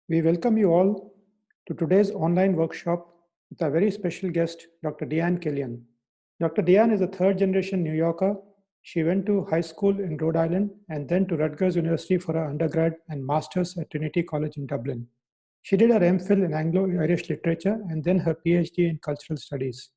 We welcome you all to today's online workshop with our very special guest, Dr. Dian Killian. Dr. Diane is a third-generation New Yorker. She went to high school in Rhode Island and then to Rutgers University for her undergrad and master's at Trinity College in Dublin. She did her MPhil in Anglo-Irish literature and then her PhD in cultural studies.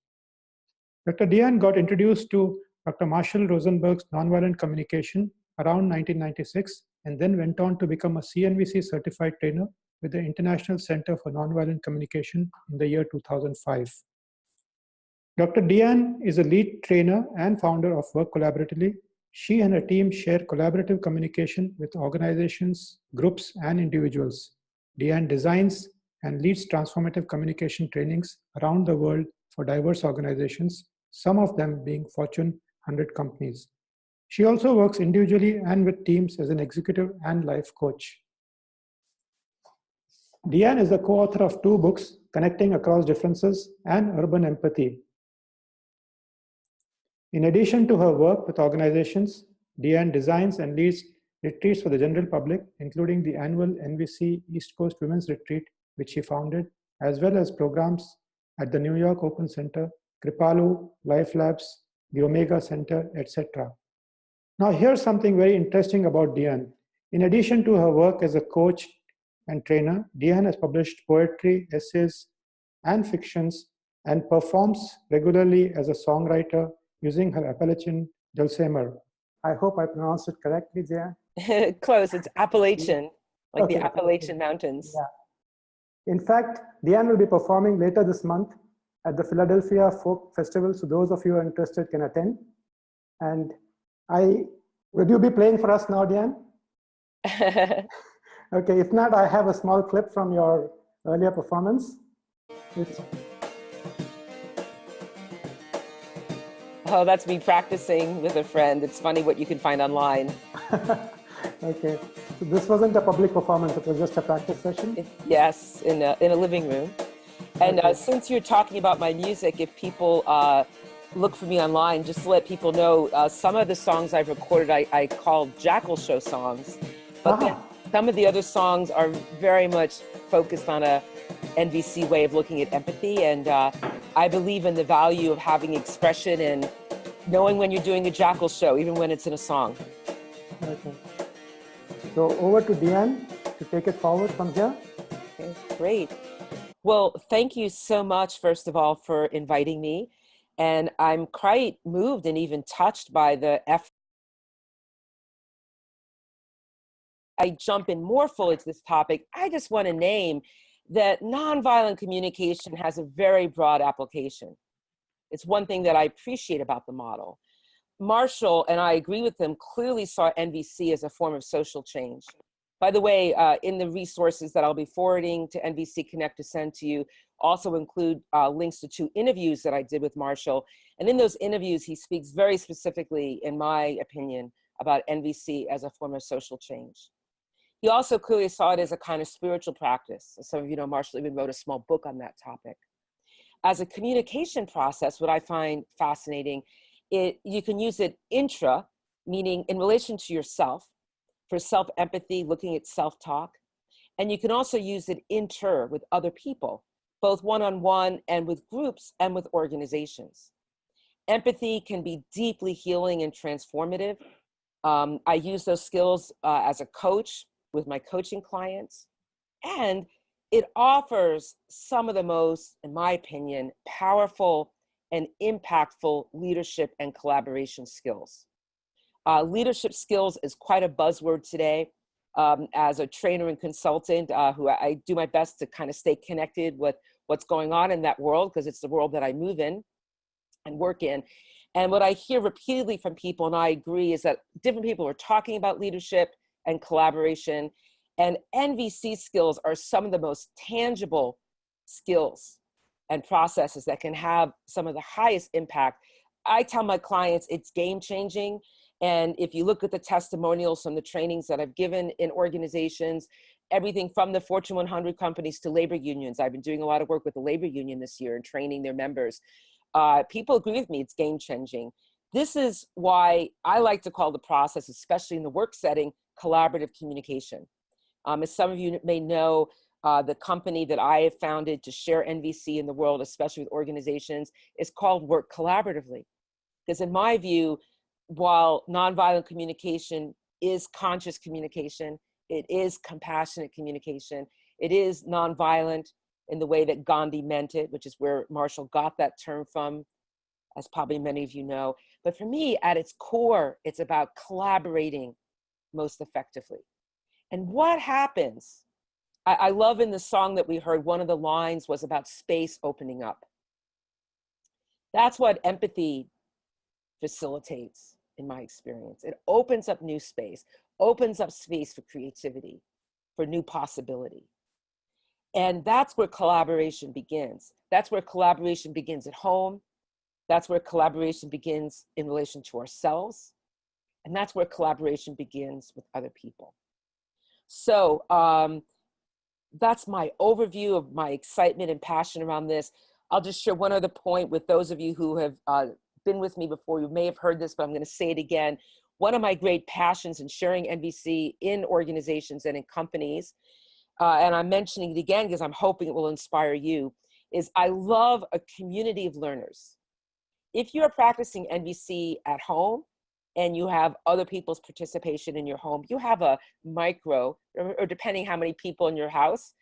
Dr. Diane got introduced to Dr. Marshall Rosenberg's Nonviolent Communication around 1996 and then went on to become a CNVC certified trainer with the International Center for Nonviolent Communication in the year 2005. Dr. Diane is a lead trainer and founder of Work Collaboratively. She and her team share collaborative communication with organizations, groups, and individuals. Diane designs and leads transformative communication trainings around the world for diverse organizations, some of them being Fortune 100 companies. She also works individually and with teams as an executive and life coach. Diane is the co-author of 2 books, Connecting Across Differences and Urban Empathy. In addition to her work with organizations, Diane designs and leads retreats for the general public, including the annual NVC East Coast Women's Retreat, which she founded, as well as programs at the New York Open Center, Kripalu, Life Labs, the Omega Center, etc. Now here's something very interesting about Diane. In addition to her work as a coach and trainer, Diane has published poetry, essays, and fictions, and performs regularly as a songwriter using her Appalachian dulcimer. I hope I pronounced it correctly, Diane. Close, it's Appalachian, like okay, the Appalachian Mountains. Yeah. In fact, Diane will be performing later this month at the Philadelphia Folk Festival, so those of you who are interested can attend. And would you be playing for us now, Diane? Okay, if not, I have a small clip from your earlier performance. Oh, that's me practicing with a friend. It's funny what you can find online. Okay, so this wasn't a public performance, it was just a practice session? Yes, in a living room. And okay. Since you're talking about my music, if people look for me online, just to let people know, some of the songs I've recorded I call Jackal Show songs, but then some of the other songs are very much focused on a NVC way of looking at empathy, and I believe in the value of having expression and knowing when you're doing a jackal show, even when it's in a song. Okay. So over to Diane to take it forward from here. Okay, great. Well, thank you so much, first of all, for inviting me. And I'm quite moved and even touched by the effort. I jump in more fully to this topic. I just want to name that nonviolent communication has a very broad application. It's one thing that I appreciate about the model. Marshall, and I agree with him, clearly saw NVC as a form of social change. By the way, in the resources that I'll be forwarding to NVC Connect to send to you, also include links to 2 interviews that I did with Marshall. And in those interviews, he speaks very specifically, in my opinion, about NVC as a form of social change. He also clearly saw it as a kind of spiritual practice. As some of you know, Marshall even wrote a small book on that topic. As a communication process, what I find fascinating, you can use it intra, meaning in relation to yourself, for self-empathy, looking at self-talk. And you can also use it inter, with other people, both one-on-one and with groups and with organizations. Empathy can be deeply healing and transformative. I use those skills as a coach with my coaching clients, and it offers some of the most, in my opinion, powerful and impactful leadership and collaboration skills. Leadership skills is quite a buzzword today. As a trainer and consultant, who I do my best to kind of stay connected with what's going on in that world, because it's the world that I move in and work in. And what I hear repeatedly from people, and I agree, is that different people are talking about leadership and collaboration, and NVC skills are some of the most tangible skills and processes that can have some of the highest impact. I tell my clients it's game-changing, and if you look at the testimonials from the trainings that I've given in organizations, everything from the Fortune 100 companies to labor unions. I've been doing a lot of work with the labor union this year and training their members. People agree with me, it's game-changing. This is why I like to call the process, especially in the work setting, collaborative communication. As some of you may know, The company that I have founded to share NVC in the world, especially with organizations, is called Work Collaboratively. Because in my view, while nonviolent communication is conscious communication, it is compassionate communication, it is nonviolent in the way that Gandhi meant it, which is where Marshall got that term from, as probably many of you know. But for me, at its core, it's about collaborating most effectively. And what happens? I love in the song that we heard, one of the lines was about space opening up. That's what empathy facilitates, in my experience. It opens up new space, opens up space for creativity, for new possibility. And that's where collaboration begins. That's where collaboration begins at home. That's where collaboration begins in relation to ourselves. And that's where collaboration begins with other people. So that's my overview of my excitement and passion around this. I'll just share one other point with those of you who have been with me before. You may have heard this, but I'm going to say it again. One of my great passions in sharing NVC in organizations and in companies, and I'm mentioning it again because I'm hoping it will inspire you, is I love a community of learners. If you're practicing NVC at home and you have other people's participation in your home, you have a micro, or depending how many people in your house,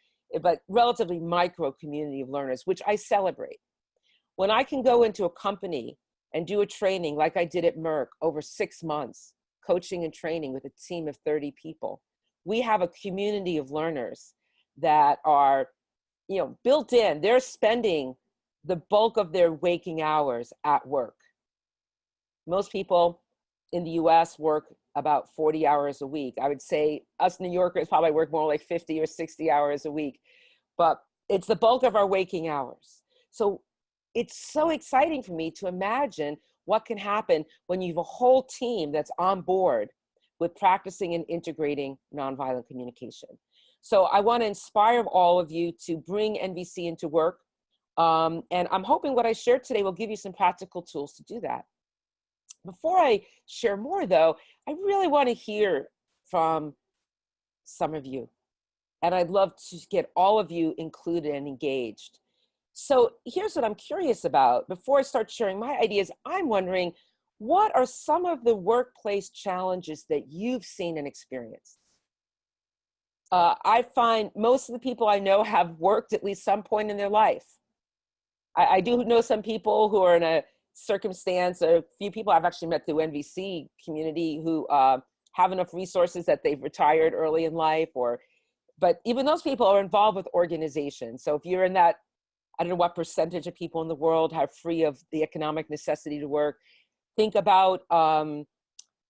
but relatively micro community of learners, which I celebrate. When I can go into a company and do a training like I did at Merck over 6 months, coaching and training with a team of 30 people, we have a community of learners that are, built in. They're spending the bulk of their waking hours at work. Most people in the US work about 40 hours a week. I would say us New Yorkers probably work more like 50 or 60 hours a week, but it's the bulk of our waking hours. So it's so exciting for me to imagine what can happen when you have a whole team that's on board with practicing and integrating nonviolent communication. So I want to inspire all of you to bring NVC into work. And I'm hoping what I shared today will give you some practical tools to do that. Before I share more though, I really want to hear from some of you. And I'd love to get all of you included and engaged. So here's what I'm curious about. Before I start sharing my ideas, I'm wondering, what are some of the workplace challenges that you've seen and experienced? I find most of the people I know have worked at least some point in their life. I do know some people who are in a circumstance, a few people I've actually met through NVC community who have enough resources that they've retired early in life, but even those people are involved with organizations. So if you're in that, I don't know what percentage of people in the world are free of the economic necessity to work, think about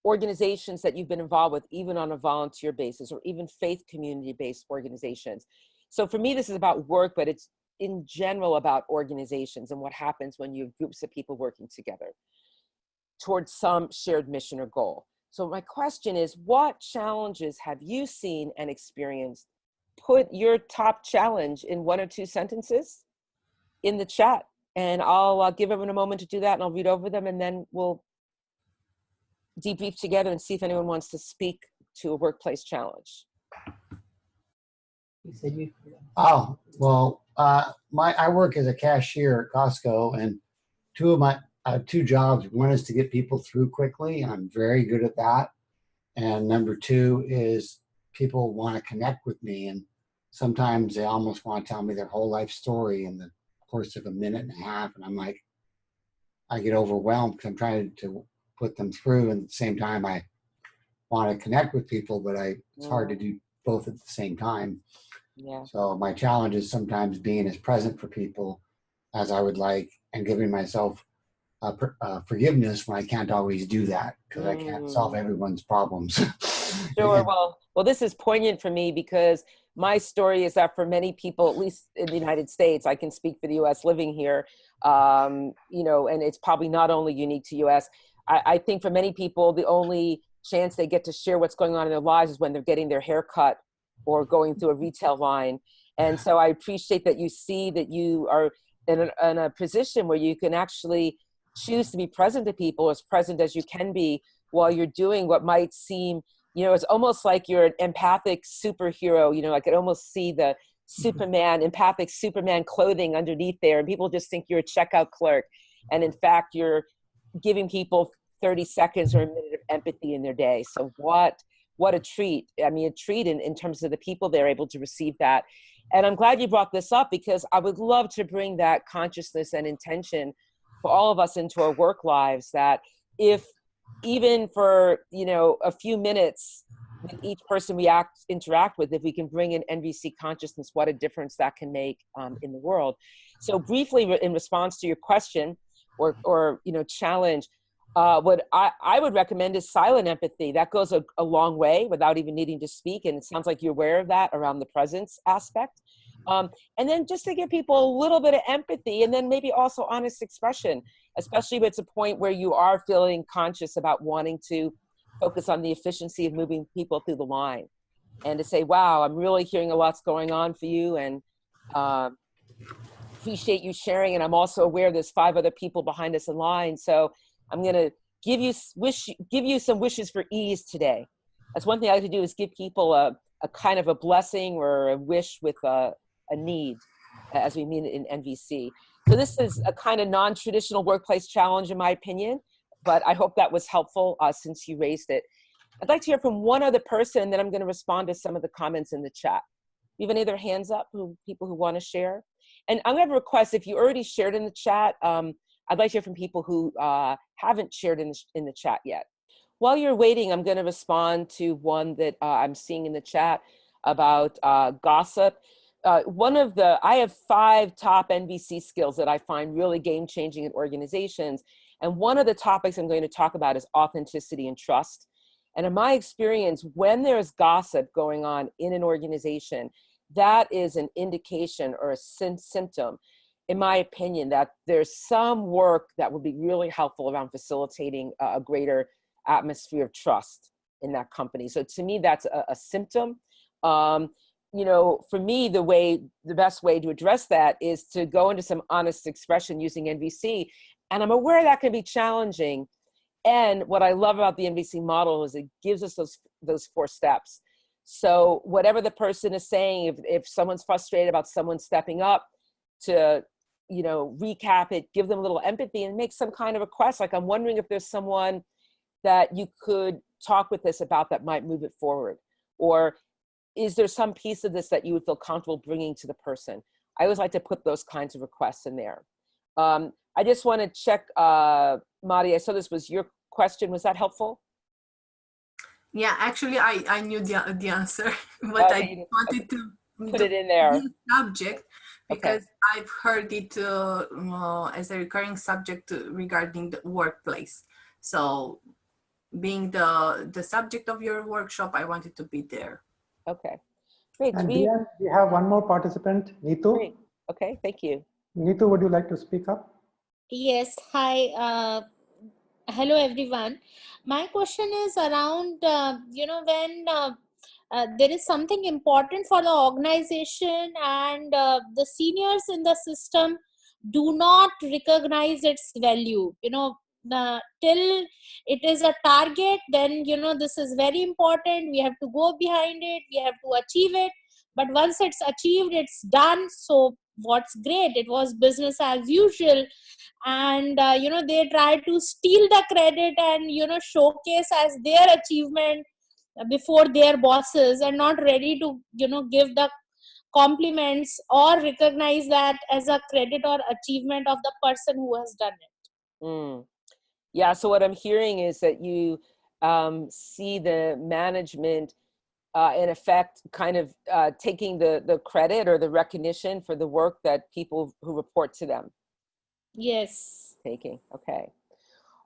organizations that you've been involved with, even on a volunteer basis, or even faith community-based organizations. So for me, this is about work, but it's in general about organizations and what happens when you have groups of people working together towards some shared mission or goal. So my question is, what challenges have you seen and experienced? Put your top challenge in 1 or 2 sentences in the chat, and I'll give everyone a moment to do that, and I'll read over them, and then we'll debrief together and see if anyone wants to speak to a workplace challenge. You said you. Oh, well, I work as a cashier at Costco, and two of my 2 jobs. One is to get people through quickly, and I'm very good at that. And number 2 is people want to connect with me, and sometimes they almost want to tell me their whole life story in the course of a minute and a half, and I'm like, I get overwhelmed because I'm trying to put them through, and at the same time I want to connect with people, but it's hard to do both at the same time. Yeah. So my challenge is sometimes being as present for people as I would like, and giving myself forgiveness when I can't always do that, because I can't solve everyone's problems. Sure. Well, this is poignant for me because my story is that for many people, at least in the United States, I can speak for the U.S. living here, and it's probably not only unique to U.S. I think for many people, the only chance they get to share what's going on in their lives is when they're getting their hair cut or going through a retail line. And so I appreciate that you see that you are in a position where you can actually choose to be present to people, as present as you can be, while you're doing what might seem, it's almost like you're an empathic superhero. I could almost see the Superman, empathic Superman clothing underneath there, and people just think you're a checkout clerk. And in fact, you're giving people 30 seconds or a minute of empathy in their day. So what a treat. I mean, a treat in terms of the people they're able to receive that. And I'm glad you brought this up, because I would love to bring that consciousness and intention for all of us into our work lives, that if even for, a few minutes with each person we interact with, if we can bring in NVC consciousness, what a difference that can make in the world. So briefly, in response to your question or challenge, what I would recommend is silent empathy. That goes a long way without even needing to speak. And it sounds like you're aware of that around the presence aspect. And then just to give people a little bit of empathy, and then maybe also honest expression, especially if it's a point where you are feeling conscious about wanting to focus on the efficiency of moving people through the line, and to say, wow, I'm really hearing a lot's going on for you, and appreciate you sharing. And I'm also aware there's 5 other people behind us in line. So I'm going to give you some wishes for ease today. That's one thing I like to do, is give people a kind of a blessing or a wish with a need, as we mean it in NVC. So this is a kind of non-traditional workplace challenge, in my opinion, but I hope that was helpful since you raised it. I'd like to hear from one other person, and then I'm going to respond to some of the comments in the chat. Do you have any other hands up, people who want to share? And I'm going to request, if you already shared in the chat, I'd like to hear from people who haven't shared in the chat yet. While you're waiting, I'm going to respond to one that I'm seeing in the chat about gossip. I have 5 top NVC skills that I find really game-changing in organizations. And one of the topics I'm going to talk about is authenticity and trust. And in my experience, when there's gossip going on in an organization, that is an indication or a symptom, in my opinion, that there's some work that would be really helpful around facilitating a greater atmosphere of trust in that company. So to me, that's a symptom. For me, the best way to address that is to go into some honest expression using NVC. And I'm aware that can be challenging. And what I love about the NVC model is it gives us those 4 steps. So whatever the person is saying, if someone's frustrated about someone stepping up, to recap it, give them a little empathy, and make some kind of request. Like, I'm wondering if there's someone that you could talk with this about that might move it forward. Or is there some piece of this that you would feel comfortable bringing to the person? I always like to put those kinds of requests in there. I just want to check, Madi, I saw this was your question. Was that helpful? Yeah, actually, I knew the answer, but I wanted to put it in there. Subject, because I've heard it as a recurring subject regarding the workplace. So being the subject of your workshop, I wanted to be there. Okay, great. And Dian, we have one more participant, Neetu. Great. Okay, thank you. Neetu, would you like to speak up? Yes, hi. Hello, everyone. My question is around, when there is something important for the organization and the seniors in the system do not recognize its value, till it is a target, then, this is very important. We have to go behind it. We have to achieve it. But once it's achieved, it's done. So what's great? It was business as usual. And, they try to steal the credit and, showcase as their achievement before their bosses, and not ready to, give the compliments or recognize that as a credit or achievement of the person who has done it. Yeah, so what I'm hearing is that you see the management in effect kind of taking the credit or the recognition for the work that people who report to them. Yes. Taking. Okay.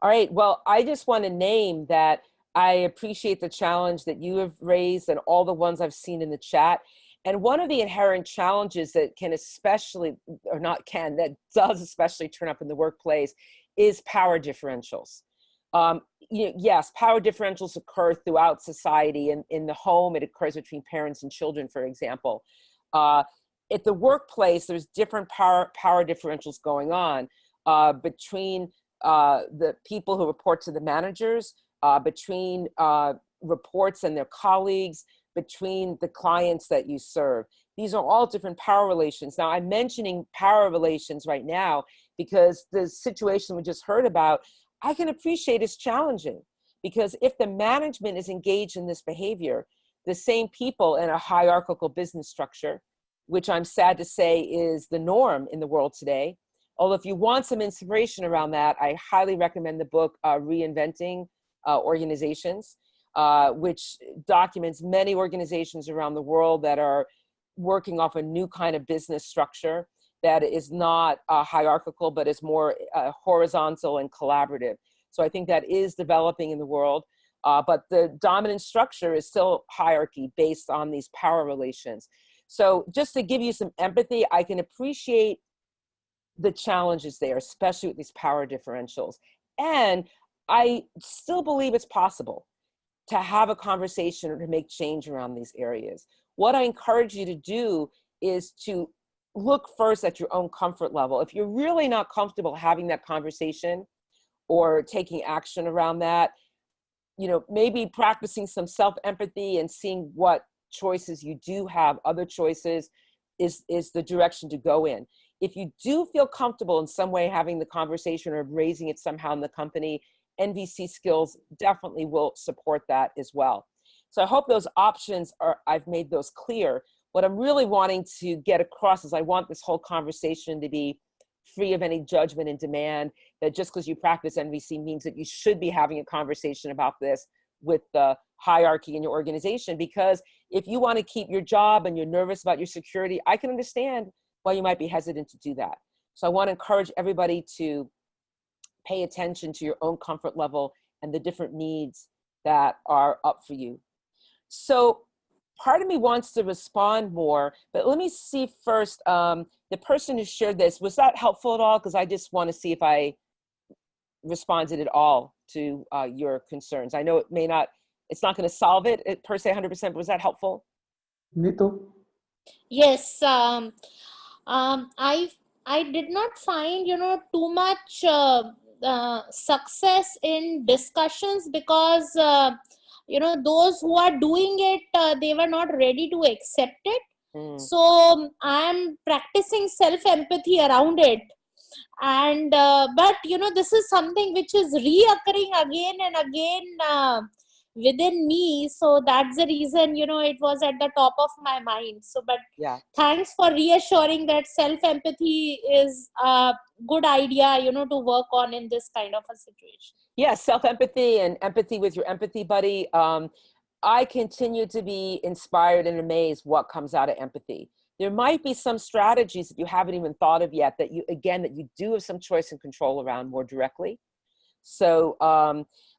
All right. Well, I just want to name that I appreciate the challenge that you have raised and all the ones I've seen in the chat. And one of the inherent challenges that can especially, or not can, that does especially turn up in the workplace is power differentials. Yes, power differentials occur throughout society. And in the home, it occurs between parents and children, for example. At the workplace, there's different power differentials going on between the people who report to the managers, between reports and their colleagues, between the clients that you serve. These are all different power relations. Now, I'm mentioning power relations right now because the situation we just heard about, I can appreciate is challenging, because if the management is engaged in this behavior, the same people in a hierarchical business structure, which I'm sad to say is the norm in the world today. Although if you want some inspiration around that, I highly recommend the book Reinventing Organizations, which documents many organizations around the world that are working off a new kind of business structure that is not hierarchical, but is more horizontal and collaborative. So I think that is developing in the world, but the dominant structure is still hierarchy based on these power relations. So just to give you some empathy, I can appreciate the challenges there, especially with these power differentials. And I still believe it's possible to have a conversation or to make change around these areas. What I encourage you to do is to look first at your own comfort level. If you're really not comfortable having that conversation or taking action around that, you know, maybe practicing some self-empathy and seeing what choices you do have, other choices, is the direction to go in. If you do feel comfortable in some way having the conversation or raising it somehow in the company, NVC skills definitely will support that as well. So I hope those options are, I've made those clear. What I'm really wanting to get across is I want this whole conversation to be free of any judgment and demand that just because you practice NVC means that you should be having a conversation about this with the hierarchy in your organization. Because if you want to keep your job and you're nervous about your security, I can understand why you might be hesitant to do that. So I want to encourage everybody to pay attention to your own comfort level and the different needs that are up for you. So part of me wants to respond more, but let me see first, the person who shared this, was that helpful at all? Because I just want to see if I responded at all to your concerns. I know it may not, it's not going to solve it per se 100%, but was that helpful? Neetu? Yes, I did not find, you know, too much success in discussions because you know, those who are doing it, they were not ready to accept it. So I'm practicing self-empathy around it. And but you know, this is something which is reoccurring again and again within me. So that's the reason, you know, it was at the top of my mind. So, but Yeah. Thanks for reassuring that self-empathy is a good idea, you know, to work on in this kind of a situation. Yeah, self-empathy and empathy with your empathy buddy. I continue to be inspired and amazed what comes out of empathy. There might be some strategies that you haven't even thought of yet that you, again, that you do have some choice and control around more directly. So,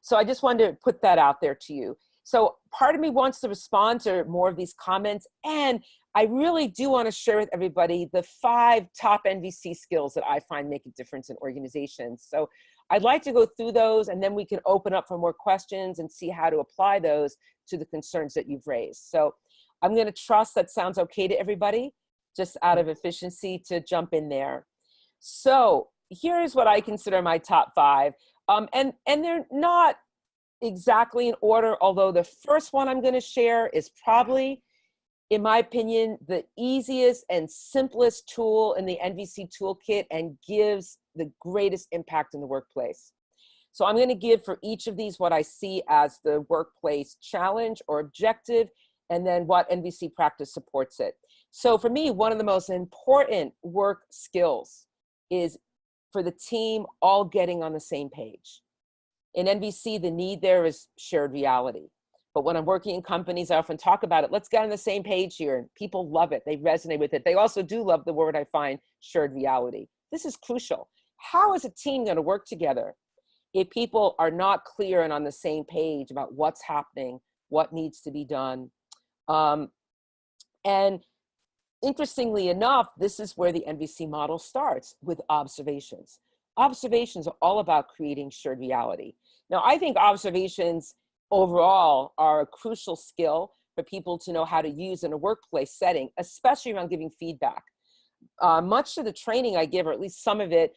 so I just wanted to put that out there to you. So part of me wants to respond to more of these comments, and I really do want to share with everybody the 5 top NVC skills that I find make a difference in organizations. So I'd like to go through those, and then we can open up for more questions and see how to apply those to the concerns that you've raised. So I'm going to trust that sounds okay to everybody, just out of efficiency to jump in there. So here's what I consider my top 5. And they're not exactly in order, although the first one I'm going to share is probably, in my opinion, the easiest and simplest tool in the NVC toolkit and gives the greatest impact in the workplace. So I'm going to give for each of these what I see as the workplace challenge or objective, and then what NVC practice supports it. So for me, one of the most important work skills is for the team all getting on the same page. In NVC, the need there is shared reality. But when I'm working in companies, I often talk about it. Let's get on the same page here. And people love it. They resonate with it. They also do love the word I find, shared reality. This is crucial. How is a team going to work together if people are not clear and on the same page about what's happening, what needs to be done? And interestingly enough, this is where the NVC model starts, with observations. Observations are all about creating shared reality. Now, I think observations overall are a crucial skill for people to know how to use in a workplace setting, especially around giving feedback. Much of the training I give, or at least some of it,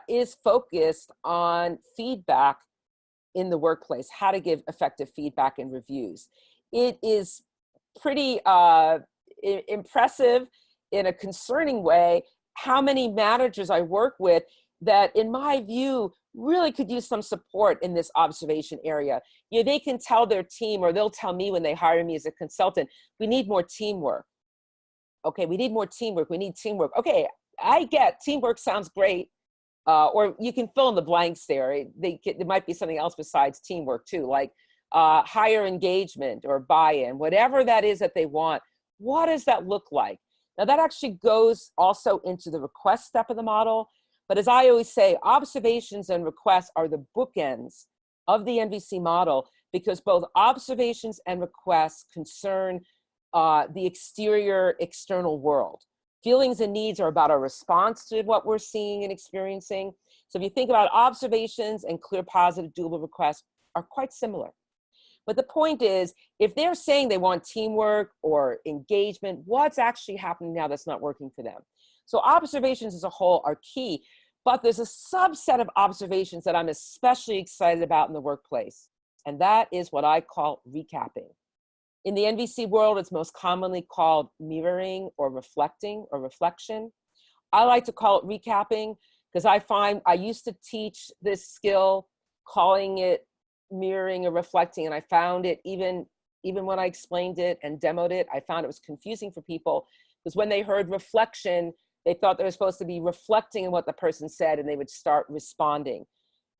is focused on feedback in the workplace, how to give effective feedback and reviews. It is pretty impressive in a concerning way how many managers I work with that, in my view, really could use some support in this observation area. You know, they can tell their team, or they'll tell me when they hire me as a consultant, we need more teamwork. Okay, we need more teamwork. We need teamwork. Okay, I get teamwork sounds great. Or you can fill in the blanks there. There might be something else besides teamwork too, like higher engagement or buy-in, whatever that is that they want. What does that look like? Now that actually goes also into the request step of the model. But as I always say, observations and requests are the bookends of the NVC model, because both observations and requests concern the external world. Feelings and needs are about our response to what we're seeing and experiencing. So if you think about observations and clear, positive, doable requests are quite similar. But the point is, if they're saying they want teamwork or engagement, what's actually happening now that's not working for them? So observations as a whole are key, but there's a subset of observations that I'm especially excited about in the workplace. And that is what I call recapping. In the NVC world, it's most commonly called mirroring or reflecting or reflection. I like to call it recapping because I find I used to teach this skill, calling it mirroring or reflecting, and I found it, even when I explained it and demoed it, I found it was confusing for people, because when they heard reflection, they thought they were supposed to be reflecting on what the person said and they would start responding.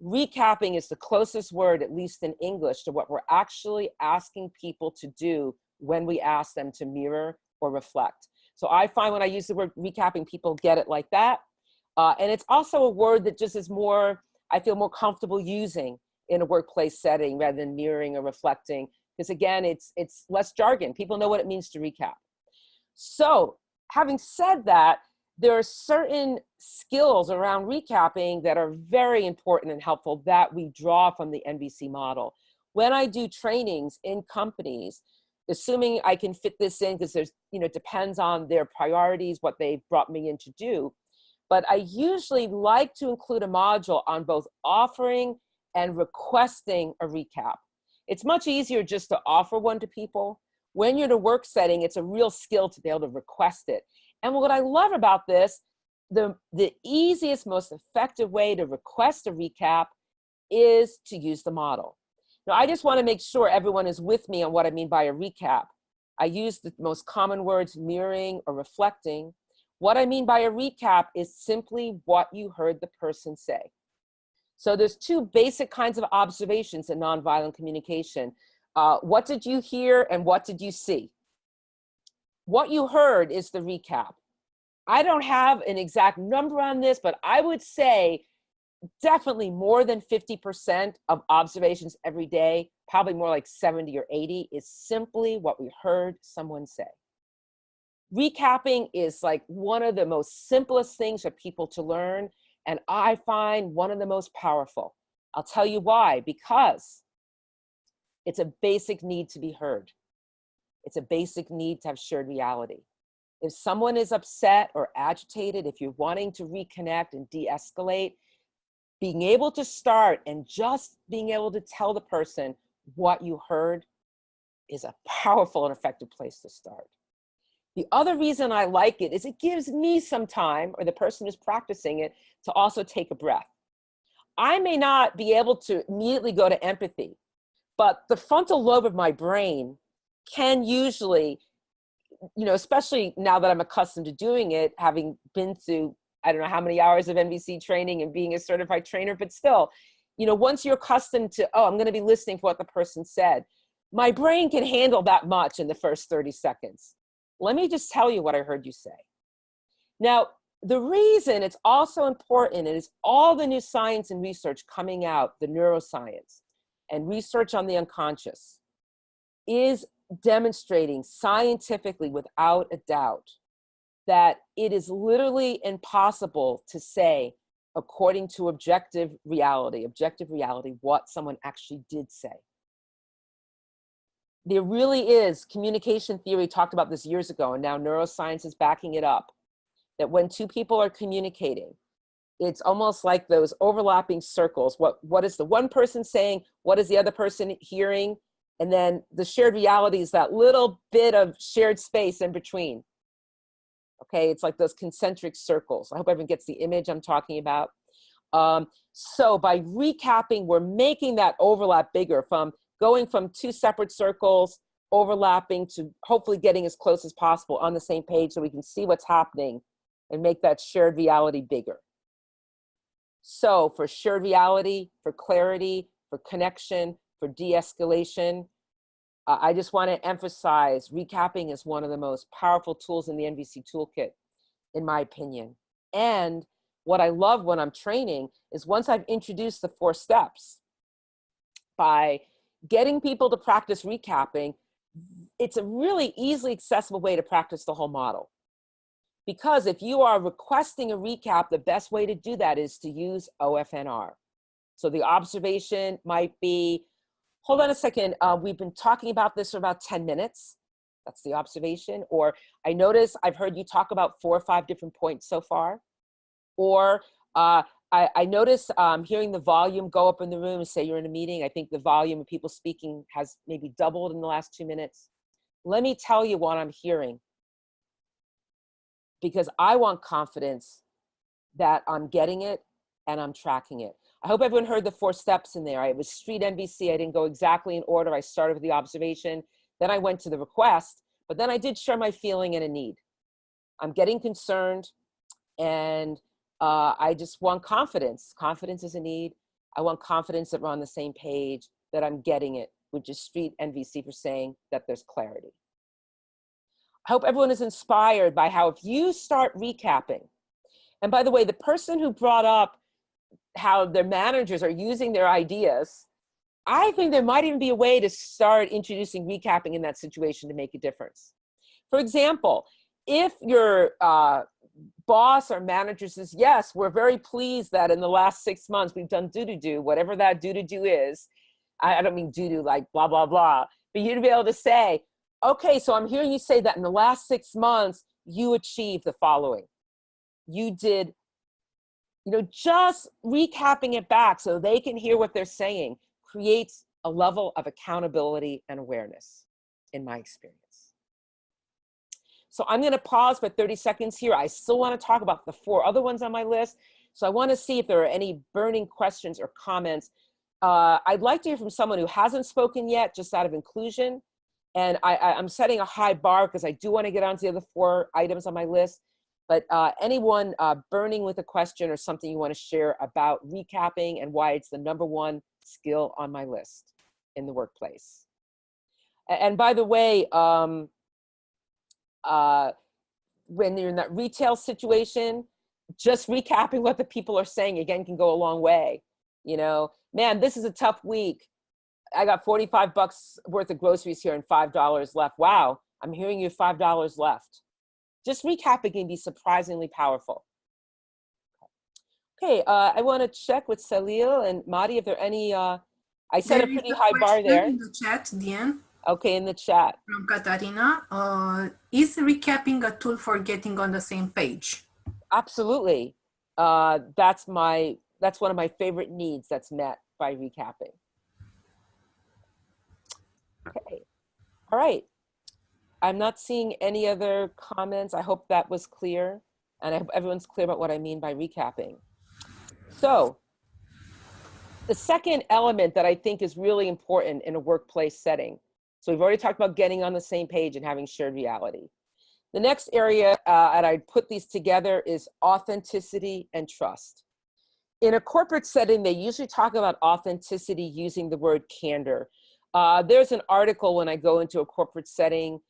Recapping is the closest word, at least in English, to what we're actually asking people to do when we ask them to mirror or reflect. So I find when I use the word recapping, people get it like that. And it's also a word that just is more, I feel more comfortable using in a workplace setting rather than mirroring or reflecting. Because again, it's less jargon. People know what it means to recap. So having said that, there are certain skills around recapping that are very important and helpful that we draw from the NVC model. When I do trainings in companies, assuming I can fit this in, because there's, it depends on their priorities, what they've brought me in to do. But I usually like to include a module on both offering and requesting a recap. It's much easier just to offer one to people. When you're in a work setting, it's a real skill to be able to request it. And what I love about this, the easiest, most effective way to request a recap is to use the model. Now, I just want to make sure everyone is with me on what I mean by a recap. I use the most common words, mirroring or reflecting. What I mean by a recap is simply what you heard the person say. So there's two basic kinds of observations in nonviolent communication. What did you hear and what did you see? What you heard is the recap. I don't have an exact number on this, but I would say definitely more than 50% of observations every day, probably more like 70 or 80, is simply what we heard someone say. Recapping is like one of the most simplest things for people to learn, and I find one of the most powerful. I'll tell you why, because it's a basic need to be heard. It's a basic need to have shared reality. If someone is upset or agitated, if you're wanting to reconnect and de-escalate, being able to start and just being able to tell the person what you heard is a powerful and effective place to start. The other reason I like it is it gives me some time, or the person who's practicing it, to also take a breath. I may not be able to immediately go to empathy, but the frontal lobe of my brain can usually, especially now that I'm accustomed to doing it, having been through, I don't know how many hours of NVC training and being a certified trainer, but still, once you're accustomed to, oh, I'm going to be listening for what the person said, my brain can handle that much in the first 30 seconds. Let me just tell you what I heard you say. Now, the reason it's also important is all the new science and research coming out, the neuroscience and research on the unconscious, is demonstrating scientifically without a doubt that it is literally impossible to say, according to objective reality, what someone actually did say. There really is, communication theory talked about this years ago, and now neuroscience is backing it up, that when two people are communicating, it's almost like those overlapping circles. What is the one person saying? What is the other person hearing? And then the shared reality is that little bit of shared space in between. Okay, it's like those concentric circles. I hope everyone gets the image I'm talking about. So by recapping, we're making that overlap bigger, from going from two separate circles, overlapping, to hopefully getting as close as possible on the same page so we can see what's happening and make that shared reality bigger. So for shared reality, for clarity, for connection, for de-escalation, I just want to emphasize recapping is one of the most powerful tools in the NVC toolkit, in my opinion. And what I love when I'm training is once I've introduced the 4 steps, by getting people to practice recapping, it's a really easily accessible way to practice the whole model. Because if you are requesting a recap, the best way to do that is to use OFNR. So the observation might be, hold on a second, we've been talking about this for about 10 minutes. That's the observation. Or I notice I've heard you talk about 4 or 5 different points so far. Or I notice hearing the volume go up in the room. Say you're in a meeting. I think the volume of people speaking has maybe doubled in the last 2 minutes. Let me tell you what I'm hearing, because I want confidence that I'm getting it and I'm tracking it. I hope everyone heard the 4 steps in there. I was street NVC. I didn't go exactly in order. I started with the observation, then I went to the request, but then I did share my feeling and a need. I'm getting concerned, and I just want confidence. Confidence is a need. I want confidence that we're on the same page, that I'm getting it, which is street NVC for saying that there's clarity. I hope everyone is inspired by how if you start recapping, and by the way, the person who brought up how their managers are using their ideas, I think there might even be a way to start introducing recapping in that situation to make a difference. For example, if your boss or manager says, yes, we're very pleased that in the last 6 months we've done do-to-do, whatever that do-to-do is, I don't mean do-do like blah, blah, blah, but you'd be able to say, okay, so I'm hearing you say that in the last 6 months, you achieved the following. You did, you know, just recapping it back so they can hear what they're saying creates a level of accountability and awareness, in my experience. So I'm going to pause for 30 seconds here. I still want to talk about the 4 other ones on my list. So I want to see if there are any burning questions or comments. I'd like to hear from someone who hasn't spoken yet, just out of inclusion. And I'm setting a high bar because I do want to get onto the other 4 items on my list. But anyone burning with a question or something you want to share about recapping and why it's the #1 skill on my list in the workplace. And by the way, when you're in that retail situation, just recapping what the people are saying, again, can go a long way. You know, man, this is a tough week. I got 45 bucks worth of groceries here and $5 left. Wow, I'm hearing you have $5 left. Just recapping can be surprisingly powerful. Okay, I want to check with Salil and Madi if there are any, I set a pretty high bar there. In the chat, Diane. Okay, in the chat. From Katarina, is recapping a tool for getting on the same page? Absolutely. That's one of my favorite needs that's met by recapping. Okay, all right. I'm not seeing any other comments. I hope that was clear, and I hope everyone's clear about what I mean by recapping. So the second element that I think is really important in a workplace setting, so we've already talked about getting on the same page and having shared reality. The next area, and I put these together, is authenticity and trust. In a corporate setting, they usually talk about authenticity using the word candor. There's an article when I go into a corporate setting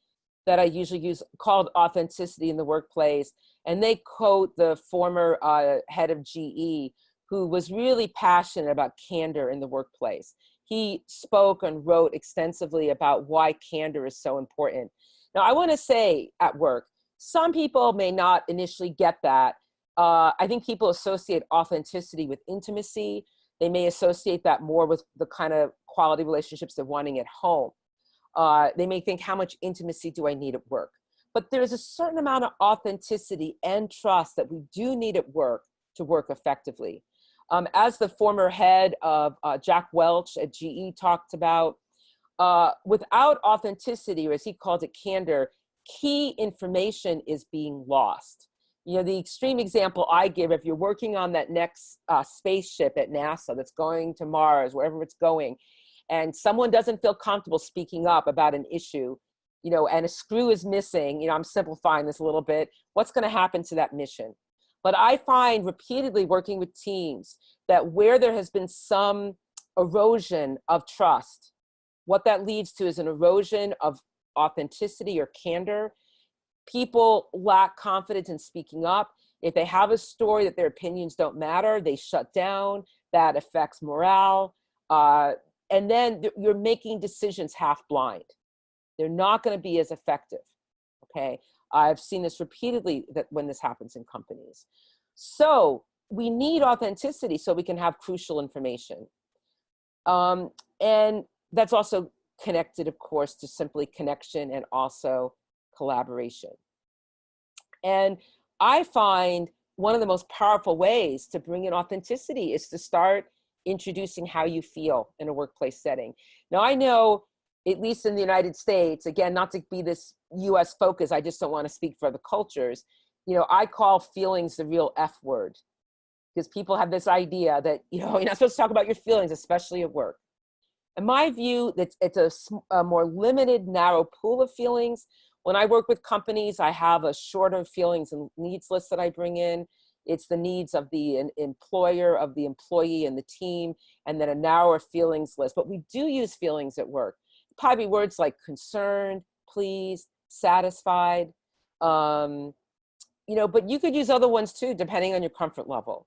that I usually use called Authenticity in the Workplace. And they quote the former head of GE, who was really passionate about candor in the workplace. He spoke and wrote extensively about why candor is so important. Now, I want to say at work, some people may not initially get that. I think people associate authenticity with intimacy. They may associate that more with the kind of quality relationships they're wanting at home. They may think, how much intimacy do I need at work? But there's a certain amount of authenticity and trust that we do need at work to work effectively. As the former head of Jack Welch at GE talked about, without authenticity, or as he calls it, candor, key information is being lost. You know, the extreme example I give, if you're working on that next spaceship at NASA that's going to Mars, wherever it's going, and someone doesn't feel comfortable speaking up about an issue, you know, and a screw is missing, you know, I'm simplifying this a little bit, what's going to happen to that mission? But I find repeatedly working with teams that where there has been some erosion of trust, what that leads to is an erosion of authenticity or candor. People lack confidence in speaking up. If they have a story that their opinions don't matter, they shut down. That affects morale. And then you're making decisions half blind. They're not going to be as effective, okay? I've seen this repeatedly that when this happens in companies. So we need authenticity so we can have crucial information. And that's also connected, of course, to simply connection and also collaboration. And I find one of the most powerful ways to bring in authenticity is to start introducing how you feel in a workplace setting. Now, I know, at least in the United States, again, not to be this US focus, I just don't want to speak for other cultures. You know, I call feelings the real F word, because people have this idea that, you know, you're not supposed to talk about your feelings, especially at work. In my view, it's a more limited, narrow pool of feelings. When I work with companies, I have a shorter feelings and needs list that I bring in. It's the needs of the employer, of the employee and the team, and then a narrower feelings list. But we do use feelings at work. Probably words like concerned, pleased, satisfied, you know, but you could use other ones too, depending on your comfort level.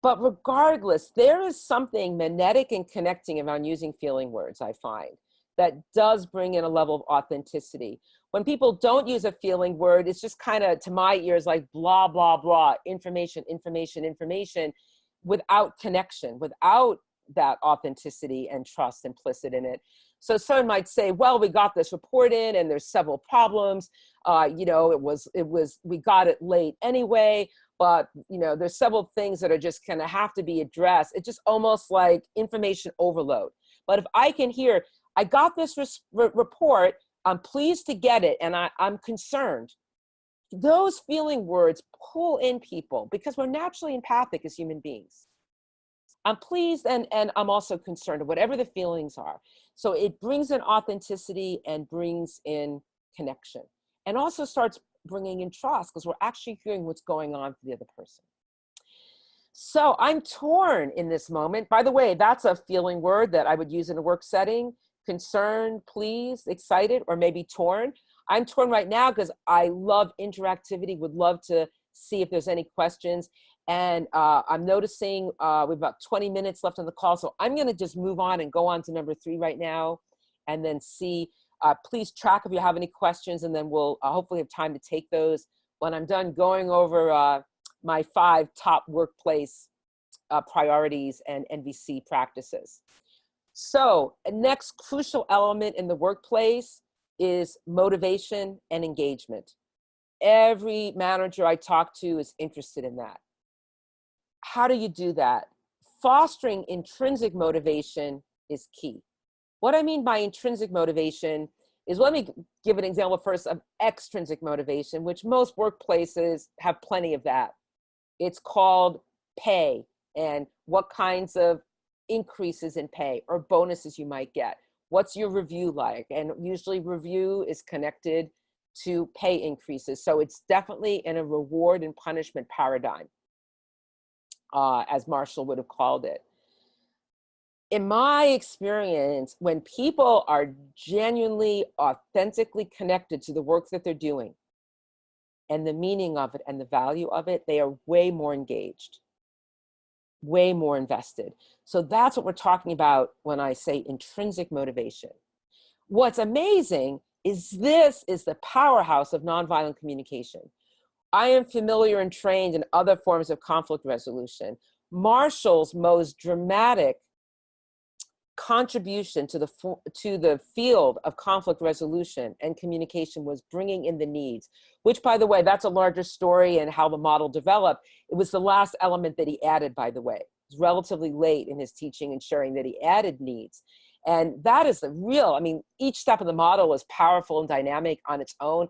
But regardless, there is something magnetic and connecting around using feeling words, I find, that does bring in a level of authenticity. When people don't use a feeling word, it's just kind of, to my ears, like blah, blah, blah, information, information, information, without connection, without that authenticity and trust implicit in it. So someone might say, well, we got this report in and there's several problems. You know, we got it late anyway, but you know, there's several things that are just kind of have to be addressed. It's just almost like information overload. But if I can hear, I got this report, I'm pleased to get it, and I'm concerned. Those feeling words pull in people because we're naturally empathic as human beings. I'm pleased and I'm also concerned, whatever the feelings are. So it brings in authenticity and brings in connection, and also starts bringing in trust because we're actually hearing what's going on for the other person. So I'm torn in this moment. By the way, that's a feeling word that I would use in a work setting: concerned, pleased, excited, or maybe torn. I'm torn right now because I love interactivity, would love to see if there's any questions. And I'm noticing we have about 20 minutes left on the call. So I'm going to just move on and go on to number 3 right now, and then see, please track if you have any questions, and then we'll hopefully have time to take those when I'm done going over my 5 top workplace priorities and NVC practices. So next crucial element in the workplace is motivation and engagement. Every manager I talk to is interested in that. How do you do that? Fostering intrinsic motivation is key. What I mean by intrinsic motivation is, let me give an example first of extrinsic motivation, which most workplaces have plenty of that. It's called pay and what kinds of increases in pay or bonuses you might get. What's your review like? And usually review is connected to pay increases. So it's definitely in a reward and punishment paradigm, as Marshall would have called it. In my experience, when people are genuinely, authentically connected to the work that they're doing and the meaning of it and the value of it, they are way more engaged, way more invested. So that's what we're talking about when I say intrinsic motivation. What's amazing is this is the powerhouse of nonviolent communication. I am familiar and trained in other forms of conflict resolution. Marshall's most dramatic contribution to the field of conflict resolution and communication was bringing in the needs, which, by the way, that's a larger story and how the model developed. It was the last element that he added, by the way. It was relatively late in his teaching and sharing that he added needs. And that is the real, I mean, each step of the model is powerful and dynamic on its own,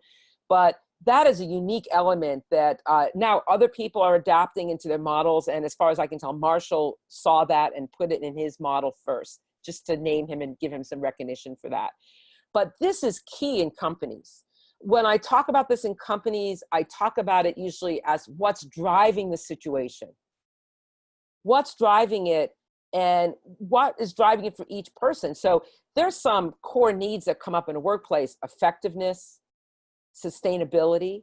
but that is a unique element that now other people are adapting into their models. And as far as I can tell, Marshall saw that and put it in his model first, just to name him and give him some recognition for that. But this is key in companies. When I talk about this in companies, I talk about it usually as what's driving the situation. What's driving it and what is driving it for each person. So there's some core needs that come up in a workplace: effectiveness, sustainability.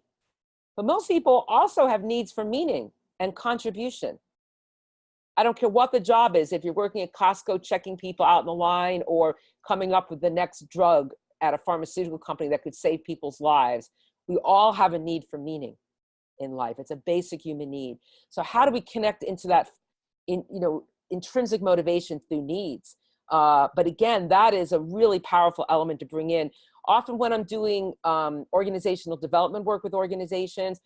But most people also have needs for meaning and contribution. I don't care what the job is, if you're working at Costco checking people out in the line or coming up with the next drug at a pharmaceutical company that could save people's lives, we all have a need for meaning in life. It's a basic human need. So how do we connect into that intrinsic motivation through needs? But again, that is a really powerful element to bring in. Often when I'm doing organizational development work with organizations,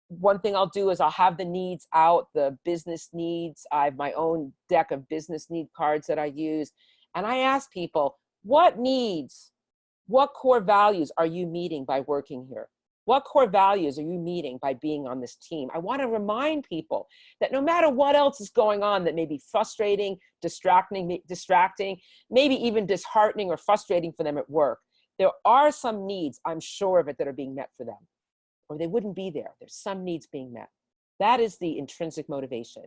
one thing I'll do is I'll have the needs out, the business needs. I have my own deck of business need cards that I use. And I ask people, what needs, what core values are you meeting by working here? What core values are you meeting by being on this team? I want to remind people that no matter what else is going on that may be frustrating, distracting, maybe even disheartening or frustrating for them at work, there are some needs, I'm sure of it, that are being met for them, or they wouldn't be there. There's some needs being met. That is the intrinsic motivation.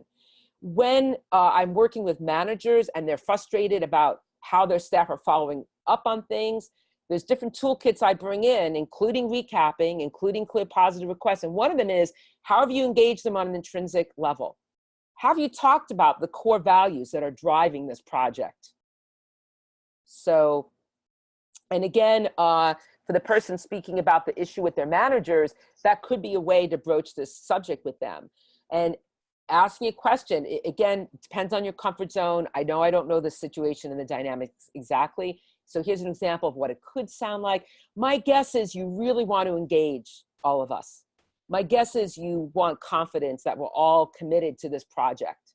When I'm working with managers and they're frustrated about how their staff are following up on things, there's different toolkits I bring in, including recapping, including clear positive requests. And one of them is, how have you engaged them on an intrinsic level? Have you talked about the core values that are driving this project? So, and again, for the person speaking about the issue with their managers, that could be a way to broach this subject with them. And asking a question, again, depends on your comfort zone. I know I don't know the situation and the dynamics exactly. So here's an example of what it could sound like. My guess is you really want to engage all of us. My guess is you want confidence that we're all committed to this project.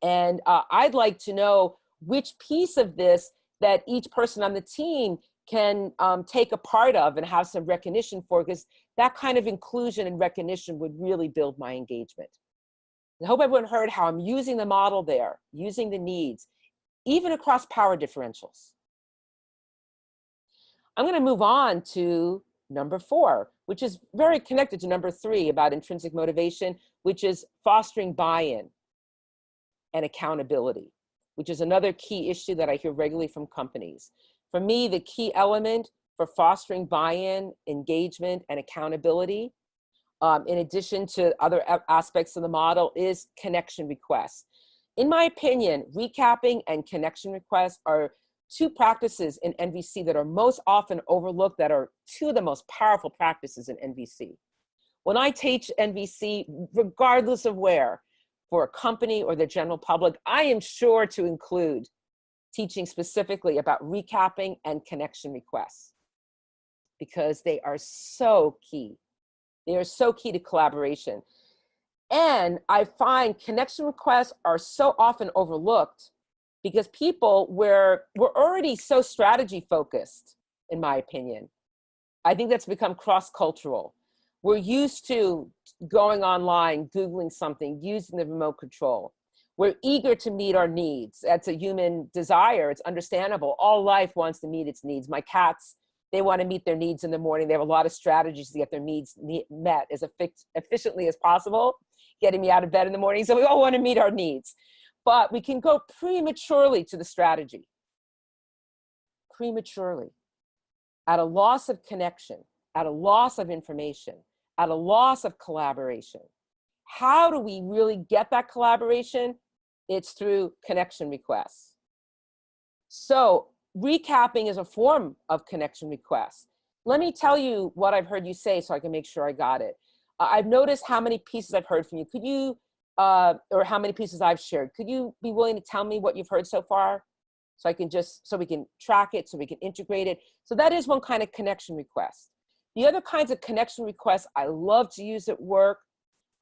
And I'd like to know which piece of this that each person on the team can take a part of and have some recognition for, because that kind of inclusion and recognition would really build my engagement. I hope everyone heard how I'm using the model there, using the needs, even across power differentials. I'm going to move on to number 4, which is very connected to number 3 about intrinsic motivation, which is fostering buy-in and accountability, which is another key issue that I hear regularly from companies. For me, the key element for fostering buy-in, engagement, and accountability, in addition to other aspects of the model, is connection requests. In my opinion, recapping and connection requests are 2 practices in NVC that are most often overlooked, that are 2 of the most powerful practices in NVC. When I teach NVC, regardless of where, for a company or the general public, I am sure to include teaching specifically about recapping and connection requests, because they are so key. They are so key to collaboration. And I find connection requests are so often overlooked because we're already so strategy focused, in my opinion. I think that's become cross-cultural. We're used to going online, Googling something, using the remote control. We're eager to meet our needs. That's a human desire. It's understandable. All life wants to meet its needs. My cats, they want to meet their needs in the morning. They have a lot of strategies to get their needs met as efficiently as possible, getting me out of bed in the morning. So we all want to meet our needs. But we can go prematurely to the strategy. Prematurely. At a loss of connection, at a loss of information, at a loss of collaboration. How do we really get that collaboration? It's through connection requests. So recapping is a form of connection requests. Let me tell you what I've heard you say so I can make sure I got it. I've noticed how many pieces I've heard from you. Could you, or how many pieces I've shared. Could you be willing to tell me what you've heard so far? So I can so we can track it, so we can integrate it. So that is one kind of connection request. The other kinds of connection requests I love to use at work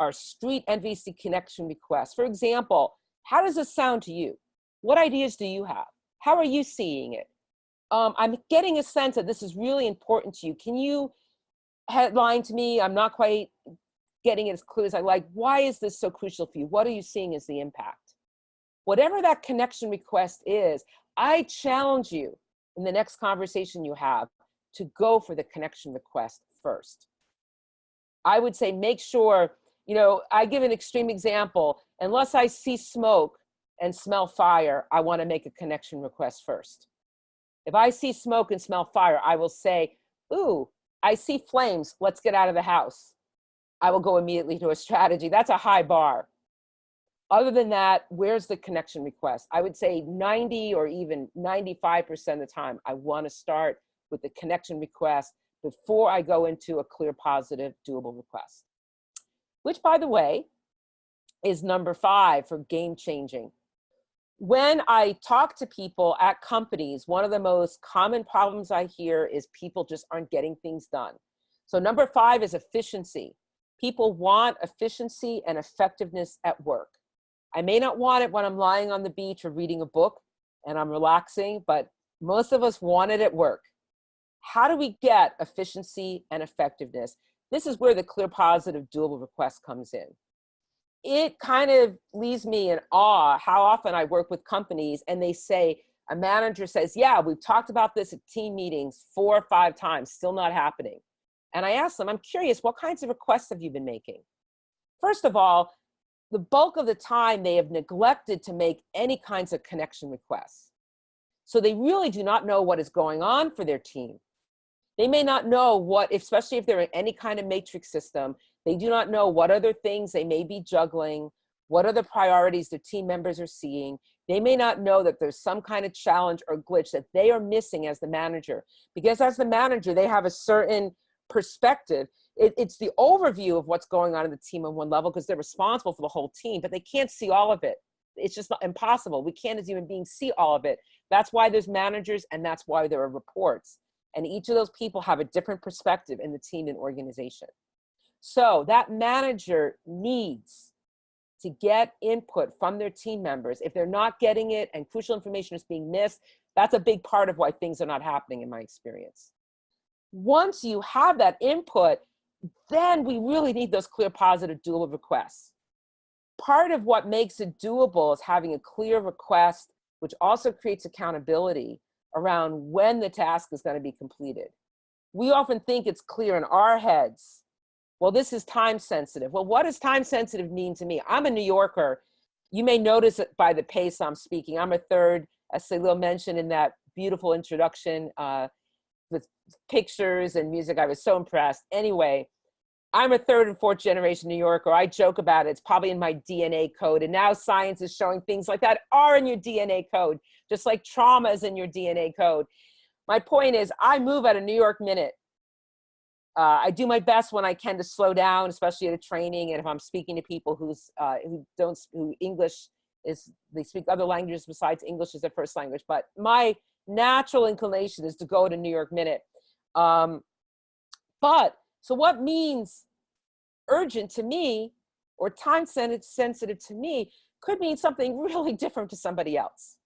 are street NVC connection requests. For example, how does this sound to you? What ideas do you have? How are you seeing it? I'm getting a sense that this is really important to you. Can you headline to me? I'm not quite getting it as clear as I like. Why is this so crucial for you? What are you seeing as the impact? Whatever that connection request is, I challenge you in the next conversation you have to go for the connection request first. I would say make sure, you know, I give an extreme example. Unless I see smoke and smell fire, I want to make a connection request first. If I see smoke and smell fire, I will say, ooh, I see flames, let's get out of the house. I will go immediately to a strategy. That's a high bar. Other than that, where's the connection request? I would say 90 or even 95% of the time, I want to start with the connection request before I go into a clear, positive, doable request. Which, by the way, is number 5 for game changing. When I talk to people at companies, one of the most common problems I hear is people just aren't getting things done. So number 5 is efficiency. People want efficiency and effectiveness at work. I may not want it when I'm lying on the beach or reading a book and I'm relaxing, but most of us want it at work. How do we get efficiency and effectiveness? This is where the clear, positive, doable request comes in. It kind of leaves me in awe how often I work with companies and they say, a manager says, yeah, we've talked about this at team meetings 4 or 5 times, still not happening. And I ask them, I'm curious, what kinds of requests have you been making? First of all, the bulk of the time they have neglected to make any kinds of connection requests. So they really do not know what is going on for their team. They may not know what, especially if they're in any kind of matrix system, they do not know what other things they may be juggling, what other priorities their team members are seeing. They may not know that there's some kind of challenge or glitch that they are missing as the manager. Because as the manager, they have a certain perspective. It's the overview of what's going on in the team on one level because they're responsible for the whole team, but they can't see all of it. It's just not impossible. We can't as human beings see all of it. That's why there's managers and that's why there are reports. And each of those people have a different perspective in the team and organization. So that manager needs to get input from their team members. If they're not getting it and crucial information is being missed, that's a big part of why things are not happening in my experience. Once you have that input, then we really need those clear, positive, doable requests. Part of what makes it doable is having a clear request, which also creates accountability around when the task is going to be completed. We often think it's clear in our heads. Well, this is time sensitive. Well, what does time sensitive mean to me? I'm a New Yorker. You may notice it by the pace I'm speaking. I'm a third, as Salil mentioned in that beautiful introduction with pictures and music. I was so impressed. Anyway, I'm a 3rd and 4th generation New Yorker. I joke about it. It's probably in my DNA code. And now science is showing things like that are in your DNA code, just like trauma is in your DNA code. My point is I move at a New York minute. I do my best when I can to slow down, especially at a training. And if I'm speaking to people who English is, they speak other languages besides English as their first language. But my natural inclination is to go to New York minute. So what means urgent to me or time sensitive to me could mean something really different to somebody else.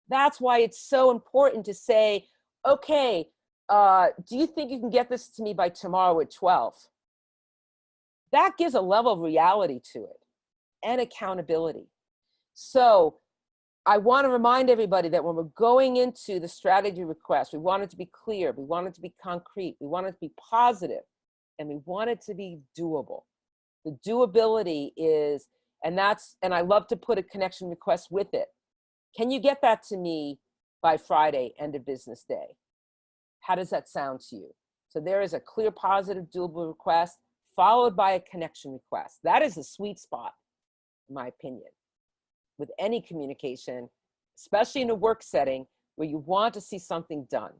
That's why it's so important to say, okay, do you think you can get this to me by tomorrow at 12? That gives a level of reality to it and accountability. So I want to remind everybody that when we're going into the strategy request, we want it to be clear, we want it to be concrete, we want it to be positive, and we want it to be doable. The doability is, and I love to put a connection request with it. Can you get that to me by Friday, end of business day? How does that sound to you? So there is a clear, positive, doable request followed by a connection request. That is the sweet spot, in my opinion, with any communication, especially in a work setting where you want to see something done.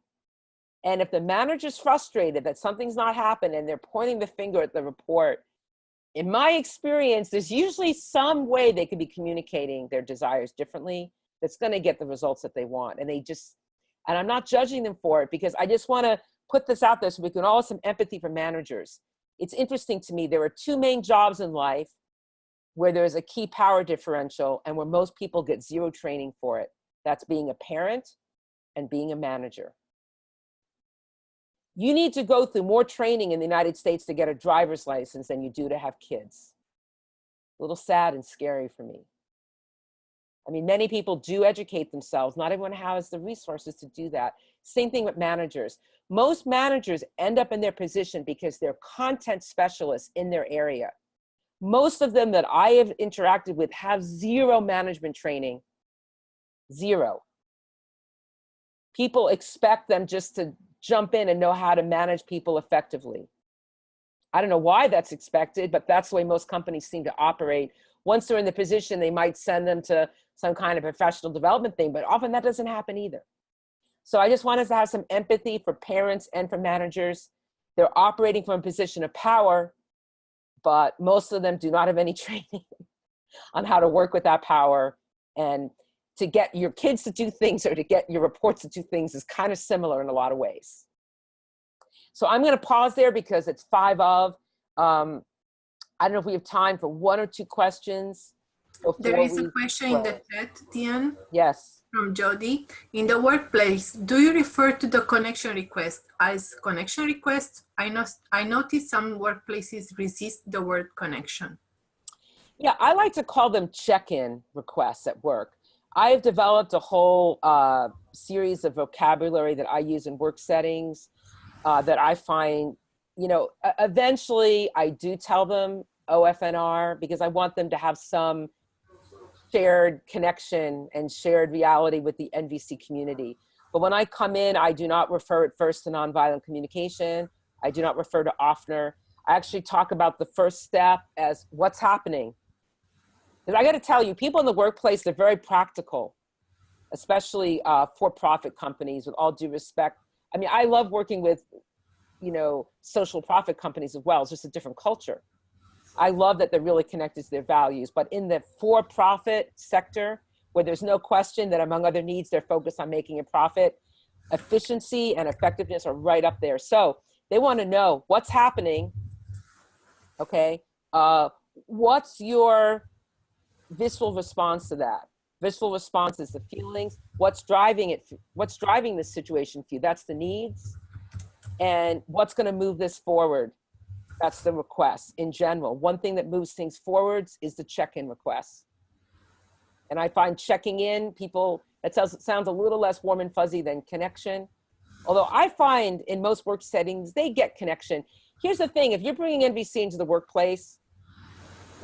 And if the manager's frustrated that something's not happened and they're pointing the finger at the report, in my experience, there's usually some way they could be communicating their desires differently that's going to get the results that they want. And I'm not judging them for it because I just want to put this out there so we can all have some empathy for managers. It's interesting to me, there are 2 main jobs in life where there's a key power differential and where most people get 0 training for it. That's being a parent and being a manager. You need to go through more training in the United States to get a driver's license than you do to have kids. A little sad and scary for me. I mean, many people do educate themselves. Not everyone has the resources to do that. Same thing with managers. Most managers end up in their position because they're content specialists in their area. Most of them that I have interacted with have zero management training. Zero. People expect them just to jump in and know how to manage people effectively. I don't know why that's expected, but that's the way most companies seem to operate. Once they're in the position, they might send them to some kind of professional development thing, but often that doesn't happen either. So I just want us to have some empathy for parents and for managers. They're operating from a position of power, but most of them do not have any training on how to work with that power. And to get your kids to do things or to get your reports to do things is kind of similar in a lot of ways. So I'm going to pause there because it's 5 of. I don't know if we have time for 1 or 2 questions. There is a question in the chat, Dian. Yes. From Jody. In the workplace, do you refer to the connection request as connection request? I noticed some workplaces resist the word connection. Yeah, I like to call them check-in requests at work. I have developed a whole series of vocabulary that I use in work settings that I find, you know, eventually I do tell them OFNR because I want them to have some shared connection and shared reality with the NVC community. But when I come in, I do not refer at first to nonviolent communication. I do not refer to OFNR. I actually talk about the first step as what's happening. Because I got to tell you, people in the workplace, they're very practical, especially for-profit companies, with all due respect. I mean, I love working with, you know, social profit companies as well. It's just a different culture. I love that they're really connected to their values. But in the for-profit sector, where there's no question that among other needs, they're focused on making a profit, efficiency and effectiveness are right up there. So they want to know what's happening, okay? What's your visceral response to that? Visceral response is the feelings. What's driving it? What's driving this situation for you? That's the needs. And what's going to move this forward? That's the request in general. One thing that moves things forwards is the check-in requests. And I find checking in, people, that sounds a little less warm and fuzzy than connection. Although I find in most work settings, they get connection. Here's the thing, if you're bringing NVC into the workplace,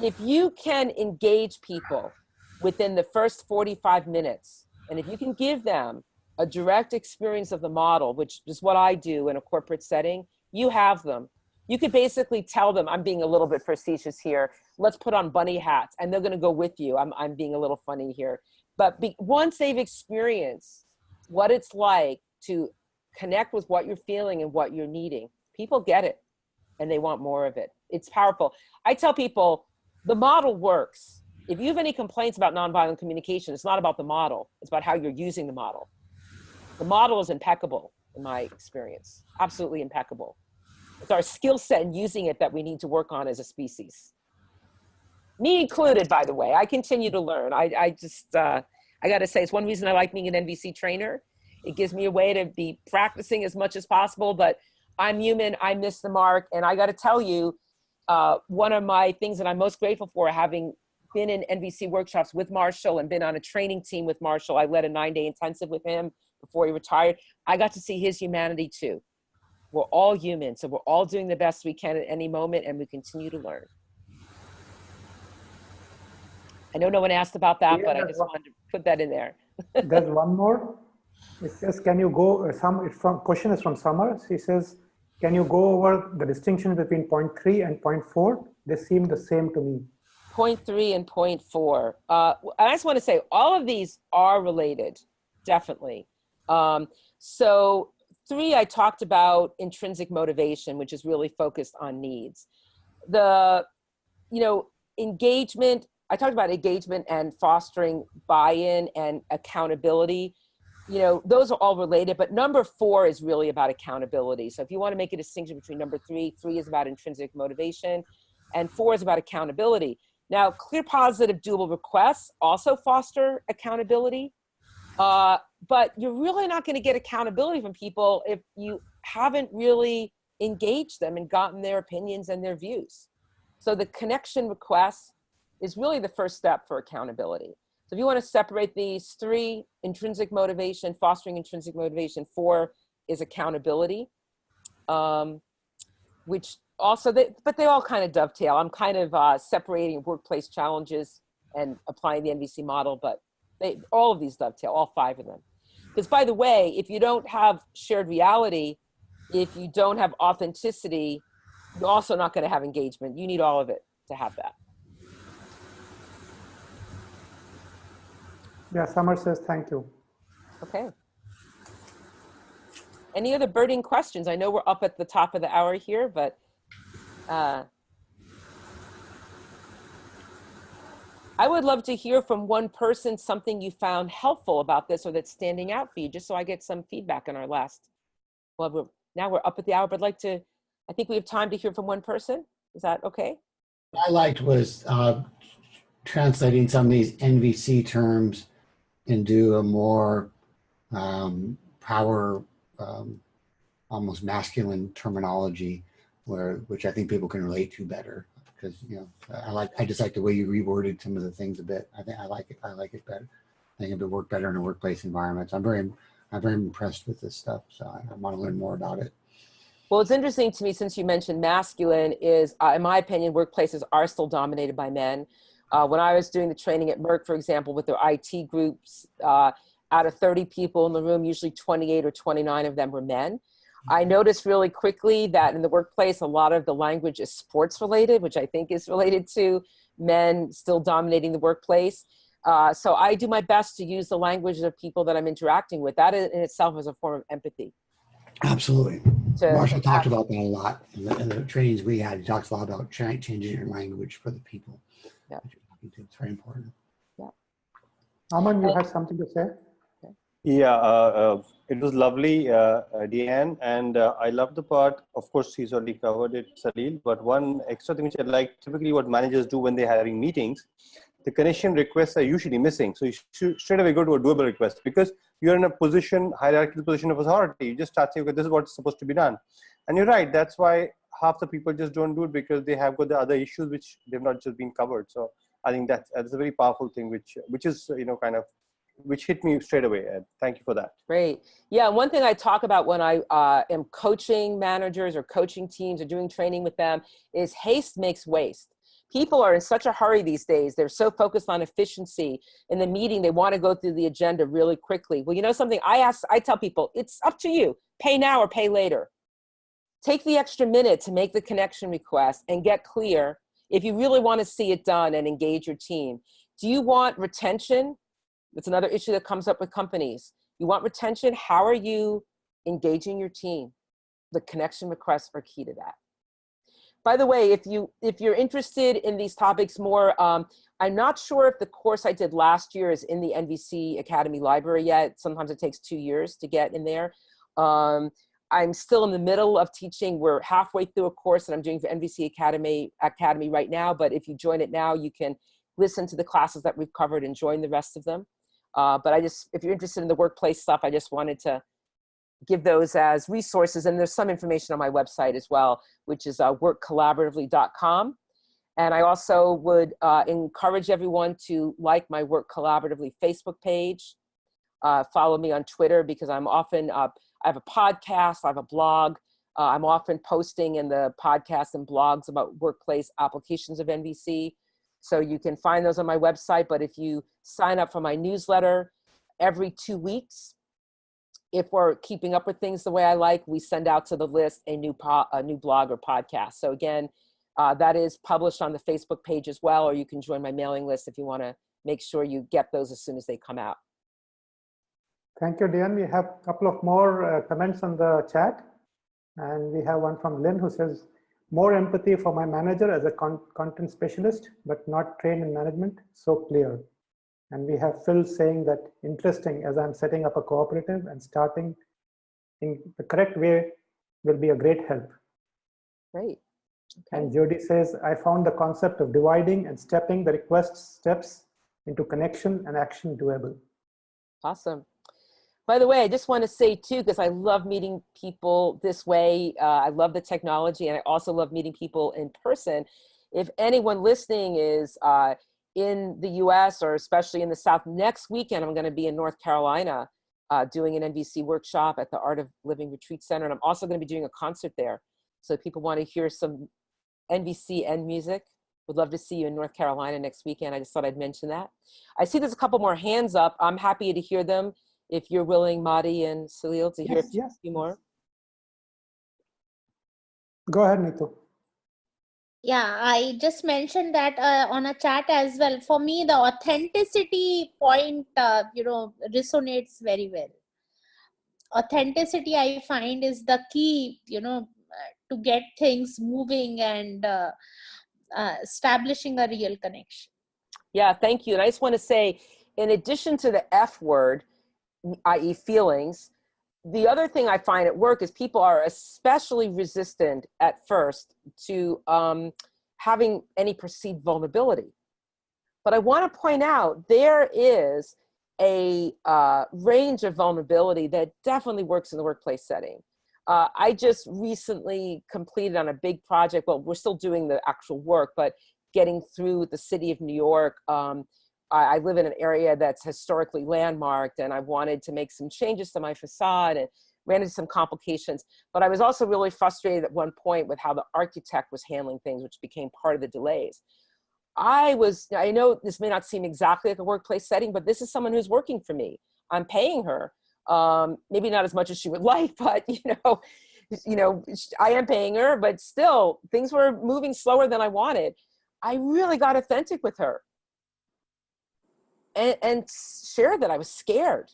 if you can engage people within the first 45 minutes, and if you can give them a direct experience of the model, which is what I do in a corporate setting, you have them. You could basically tell them, I'm being a little bit facetious here, let's put on bunny hats, and they're gonna go with you. I'm being a little funny here. But once they've experienced what it's like to connect with what you're feeling and what you're needing, people get it, and they want more of it. It's powerful. I tell people, the model works. If you have any complaints about nonviolent communication, it's not about the model, it's about how you're using the model. The model is impeccable, in my experience, absolutely impeccable. It's our skill set in using it that we need to work on as a species. Me included, by the way. I continue to learn. I got to say, it's one reason I like being an NVC trainer. It gives me a way to be practicing as much as possible, but I'm human, I miss the mark. And I got to tell you, one of my things that I'm most grateful for, having been in NVC workshops with Marshall and been on a training team with Marshall, I led a 9-day intensive with him before he retired. I got to see his humanity too. We're all human, so we're all doing the best we can at any moment, and we continue to learn. I know no one asked about that, but I just wanted to put that in there. There's one more. It says, can you go, question is from Summer. She says, can you go over the distinction between point 3 and point 4? They seem the same to me. Point 3 and point 4. I just want to say all of these are related, definitely. So 3, I talked about intrinsic motivation, which is really focused on needs. The, engagement, I talked about engagement and fostering buy-in and accountability. Those are all related, but number 4 is really about accountability. So if you want to make a distinction between number 3, 3 is about intrinsic motivation, and 4 is about accountability. Now, clear, positive, doable requests also foster accountability. But you're really not going to get accountability from people if you haven't really engaged them and gotten their opinions and their views. So the connection request is really the first step for accountability. So if you want to separate these 3, intrinsic motivation, fostering intrinsic motivation, 4 is accountability, which also, but they all kind of dovetail. I'm kind of separating workplace challenges and applying the NVC model, but all of these dovetail, all 5 of them. Because by the way, if you don't have shared reality, if you don't have authenticity, you're also not going to have engagement. You need all of it to have that. Yeah, Summer says thank you. Okay. Any other burning questions? I know we're up at the top of the hour here, but I would love to hear from one person something you found helpful about this or that's standing out for you, just so I get some feedback on our last. Well, now we're up at the hour, but I'd like to, I think we have time to hear from one person. Is that okay? What I liked was translating some of these NVC terms into a more power, almost masculine terminology, which I think people can relate to better. Because I just like the way you reworded some of the things a bit. I like it better. I think it would work better in a workplace environment. So I'm very impressed with this stuff. So I want to learn more about it. Well, it's interesting to me, since you mentioned masculine, is in my opinion, workplaces are still dominated by men. When I was doing the training at Merck, for example, with their IT groups, out of 30 people in the room, usually 28 or 29 of them were men. I noticed really quickly that in the workplace, a lot of the language is sports related, which I think is related to men still dominating the workplace. So I do my best to use the language of people that I'm interacting with. That in itself is a form of empathy. Absolutely. Marshall talked about that a lot in the trainings we had. He talks a lot about changing your language for the people. Yeah. It's very important. Yeah. Aman, you had something to say? Yeah, it was lovely, Diane, and I love the part. Of course, he's already covered it, Salil, but one extra thing which I like, typically what managers do when they're having meetings, the connection requests are usually missing. So you should straight away go to a doable request, because you're in a position, hierarchical position of authority. You just start saying, okay, this is what's supposed to be done. And you're right, that's why half the people just don't do it, because they have got the other issues which they've not just been covered. So I think that's a very powerful thing, which is, which hit me straight away, Ed. Thank you for that. Great. Yeah, one thing I talk about when I am coaching managers or coaching teams or doing training with them is haste makes waste. People are in such a hurry these days. They're so focused on efficiency. In the meeting, they want to go through the agenda really quickly. Well, you know something? I tell people, it's up to you. Pay now or pay later. Take the extra minute to make the connection request and get clear if you really want to see it done and engage your team. Do you want retention? That's another issue that comes up with companies. You want retention? How are you engaging your team? The connection requests are key to that. By the way, if you're interested in these topics more, I'm not sure if the course I did last year is in the NVC Academy library yet. Sometimes it takes 2 years to get in there. I'm still in the middle of teaching. We're halfway through a course that I'm doing for NVC Academy right now, but if you join it now, you can listen to the classes that we've covered and join the rest of them. But if you're interested in the workplace stuff, I just wanted to give those as resources. And there's some information on my website as well, which is workcollaboratively.com. And I also would encourage everyone to like my Work Collaboratively Facebook page. Follow me on Twitter, because I'm often, I have a podcast, I have a blog. I'm often posting in the podcasts and blogs about workplace applications of NVC. So you can find those on my website. But if you sign up for my newsletter every 2 weeks, if we're keeping up with things the way I like, we send out to the list a new blog or podcast. So again, that is published on the Facebook page as well, or you can join my mailing list if you want to make sure you get those as soon as they come out. Thank you, Dian. We have a couple of more comments on the chat. And we have one from Lynn who says, more empathy for my manager as a content specialist, but not trained in management, so clear. And we have Phil saying that, interesting, as I'm setting up a cooperative and starting in the correct way will be a great help. Great. Okay. And Jody says, I found the concept of dividing and stepping the request steps into connection and action doable. Awesome. By the way, I just want to say too, because I love meeting people this way. I love the technology, and I also love meeting people in person. If anyone listening is in the US or especially in the South, next weekend I'm going to be in North Carolina doing an NVC workshop at the Art of Living Retreat Center. And I'm also going to be doing a concert there. So if people want to hear some NVC and music, would love to see you in North Carolina next weekend. I just thought I'd mention that. I see there's a couple more hands up. I'm happy to hear them if you're willing, Madi and Salil, to hear a few more. Go ahead, Neetu. Yeah, I just mentioned that on a chat as well. For me, the authenticity point, resonates very well. Authenticity, I find, is the key, to get things moving and establishing a real connection. Yeah, thank you. And I just want to say, in addition to the F word, i.e. feelings, the other thing I find at work is people are especially resistant at first to having any perceived vulnerability. But I want to point out there is a range of vulnerability that definitely works in the workplace setting. I just recently completed on a big project, well, we're still doing the actual work, but getting through the city of New York. I live in an area that's historically landmarked, and I wanted to make some changes to my facade and ran into some complications. But I was also really frustrated at one point with how the architect was handling things, which became part of the delays. I know this may not seem exactly like a workplace setting, but this is someone who's working for me. I'm paying her. Maybe not as much as she would like, but I am paying her, but still things were moving slower than I wanted. I really got authentic with her and shared that I was scared.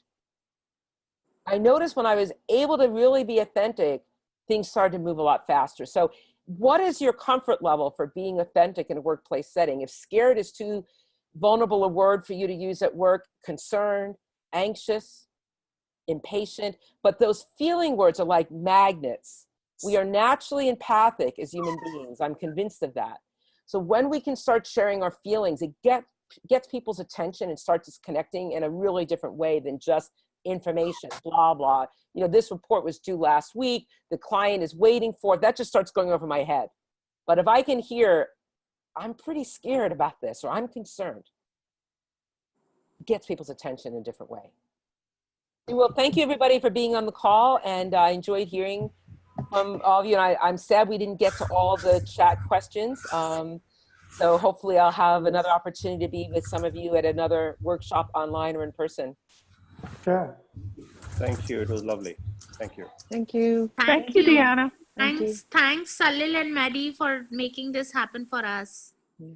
I noticed when I was able to really be authentic, things started to move a lot faster. So what is your comfort level for being authentic in a workplace setting? If scared is too vulnerable a word for you to use at work, concerned, anxious, impatient, but those feeling words are like magnets. We are naturally empathic as human beings. I'm convinced of that. So when we can start sharing our feelings, it gets people's attention and starts connecting in a really different way than just information, blah, blah. This report was due last week. The client is waiting for it. That just starts going over my head. But if I can hear, I'm pretty scared about this, or I'm concerned, it gets people's attention in a different way. Well, thank you everybody for being on the call, and I enjoyed hearing from all of you. And I'm sad we didn't get to all the chat questions. So hopefully I'll have another opportunity to be with some of you at another workshop online or in person. Sure. Thank you. It was lovely. Thank you. Thank you. Thank you, you. Diana. Thanks, Salil and Maddie, for making this happen for us. Yeah.